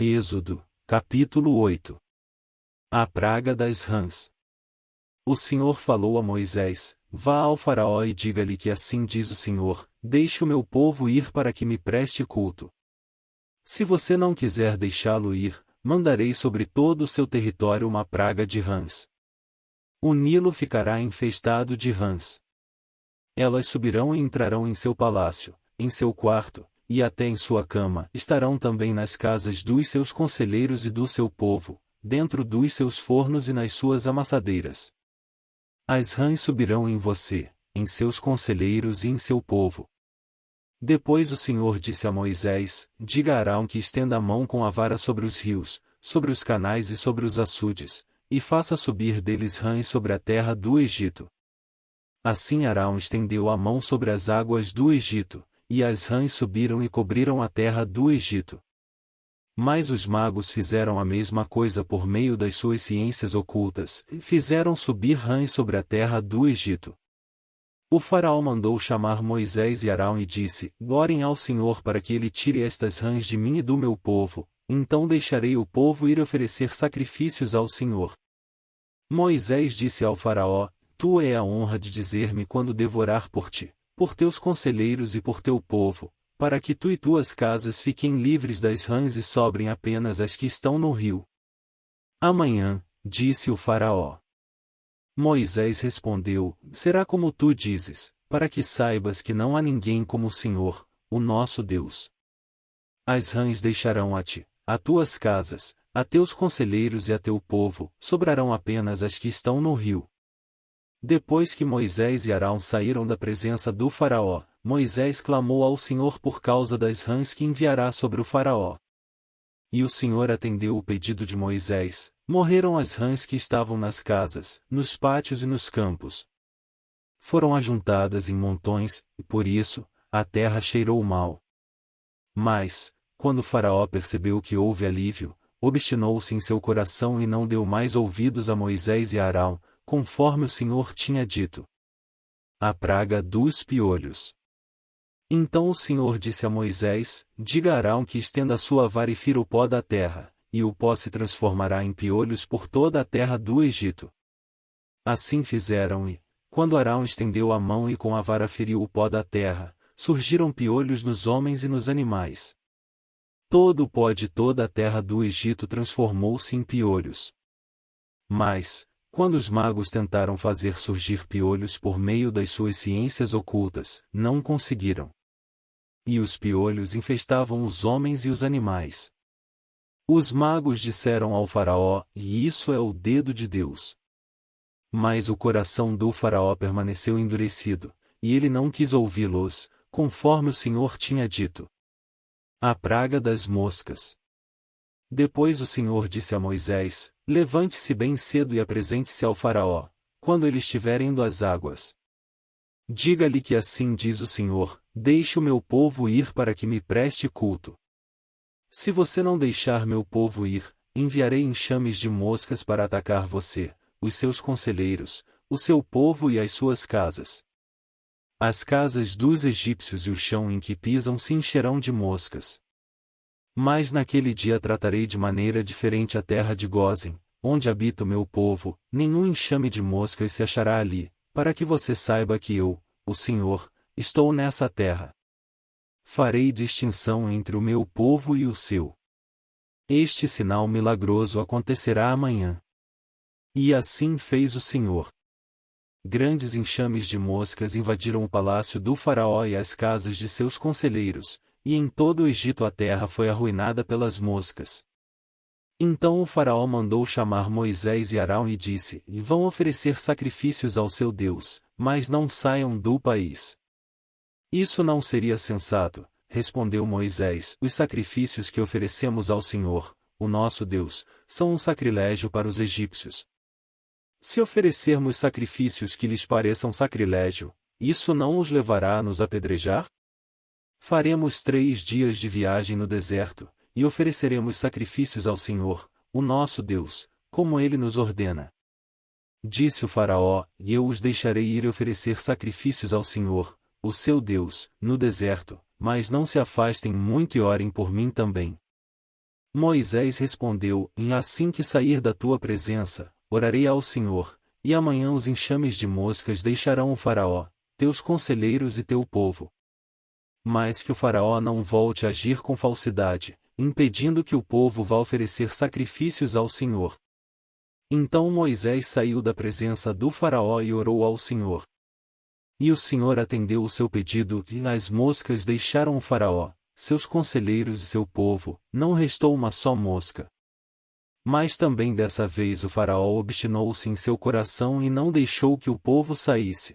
Êxodo, capítulo 8. A praga das rãs. O Senhor falou a Moisés: Vá ao Faraó e diga-lhe que assim diz o Senhor: Deixe o meu povo ir para que me preste culto. Se você não quiser deixá-lo ir, mandarei sobre todo o seu território uma praga de rãs. O Nilo ficará infestado de rãs. Elas subirão e entrarão em seu palácio, em seu quarto, e até em sua cama. Estarão também nas casas dos seus conselheiros e do seu povo, dentro dos seus fornos e nas suas amassadeiras. As rãs subirão em você, em seus conselheiros e em seu povo. Depois o Senhor disse a Moisés: Diga a Arão que estenda a mão com a vara sobre os rios, sobre os canais e sobre os açudes, e faça subir deles rãs sobre a terra do Egito. Assim Arão estendeu a mão sobre as águas do Egito, e as rãs subiram e cobriram a terra do Egito. Mas os magos fizeram a mesma coisa por meio das suas ciências ocultas, e fizeram subir rãs sobre a terra do Egito. O faraó mandou chamar Moisés e Arão e disse: Orem ao Senhor para que ele tire estas rãs de mim e do meu povo, então deixarei o povo ir oferecer sacrifícios ao Senhor. Moisés disse ao faraó: Tua é a honra de dizer-me quando devorar por ti, por teus conselheiros e por teu povo, para que tu e tuas casas fiquem livres das rãs e sobrem apenas as que estão no rio. Amanhã, disse o faraó. Moisés respondeu: Será como tu dizes, para que saibas que não há ninguém como o Senhor, o nosso Deus. As rãs deixarão a ti, a tuas casas, a teus conselheiros e a teu povo, sobrarão apenas as que estão no rio. Depois que Moisés e Arão saíram da presença do faraó, Moisés clamou ao Senhor por causa das rãs que enviará sobre o faraó. E o Senhor atendeu o pedido de Moisés: morreram as rãs que estavam nas casas, nos pátios e nos campos. Foram ajuntadas em montões, e por isso, a terra cheirou mal. Mas, quando o faraó percebeu que houve alívio, obstinou-se em seu coração e não deu mais ouvidos a Moisés e a Arão, conforme o Senhor tinha dito. A praga dos piolhos. Então o Senhor disse a Moisés: Diga a Arão que estenda a sua vara e fira o pó da terra, e o pó se transformará em piolhos por toda a terra do Egito. Assim fizeram e, quando Arão estendeu a mão e com a vara feriu o pó da terra, surgiram piolhos nos homens e nos animais. Todo o pó de toda a terra do Egito transformou-se em piolhos. Mas, quando os magos tentaram fazer surgir piolhos por meio das suas ciências ocultas, não conseguiram. E os piolhos infestavam os homens e os animais. Os magos disseram ao faraó: E isso é o dedo de Deus. Mas o coração do faraó permaneceu endurecido, e ele não quis ouvi-los, conforme o Senhor tinha dito. A praga das moscas. Depois o Senhor disse a Moisés: Levante-se bem cedo e apresente-se ao faraó, quando ele estiver indo às águas. Diga-lhe que assim diz o Senhor: Deixe o meu povo ir para que me preste culto. Se você não deixar meu povo ir, enviarei enxames de moscas para atacar você, os seus conselheiros, o seu povo e as suas casas. As casas dos egípcios e o chão em que pisam se encherão de moscas. Mas naquele dia tratarei de maneira diferente a terra de Gósen, onde habita o meu povo, nenhum enxame de moscas se achará ali, para que você saiba que eu, o Senhor, estou nessa terra. Farei distinção entre o meu povo e o seu. Este sinal milagroso acontecerá amanhã. E assim fez o Senhor. Grandes enxames de moscas invadiram o palácio do faraó e as casas de seus conselheiros, e em todo o Egito a terra foi arruinada pelas moscas. Então o faraó mandou chamar Moisés e Arão e disse: Vão oferecer sacrifícios ao seu Deus, mas não saiam do país. Isso não seria sensato, respondeu Moisés. Os sacrifícios que oferecemos ao Senhor, o nosso Deus, são um sacrilégio para os egípcios. Se oferecermos sacrifícios que lhes pareçam sacrilégio, isso não os levará a nos apedrejar? Faremos 3 dias de viagem no deserto, e ofereceremos sacrifícios ao Senhor, o nosso Deus, como ele nos ordena. Disse o faraó: E eu os deixarei ir oferecer sacrifícios ao Senhor, o seu Deus, no deserto, mas não se afastem muito e orem por mim também. Moisés respondeu: Assim que sair da tua presença, orarei ao Senhor, e amanhã os enxames de moscas deixarão o Faraó, teus conselheiros e teu povo. Mas que o Faraó não volte a agir com falsidade, impedindo que o povo vá oferecer sacrifícios ao Senhor. Então Moisés saiu da presença do Faraó e orou ao Senhor. E o Senhor atendeu o seu pedido, e as moscas deixaram o Faraó, seus conselheiros e seu povo, não restou uma só mosca. Mas também dessa vez o Faraó obstinou-se em seu coração e não deixou que o povo saísse.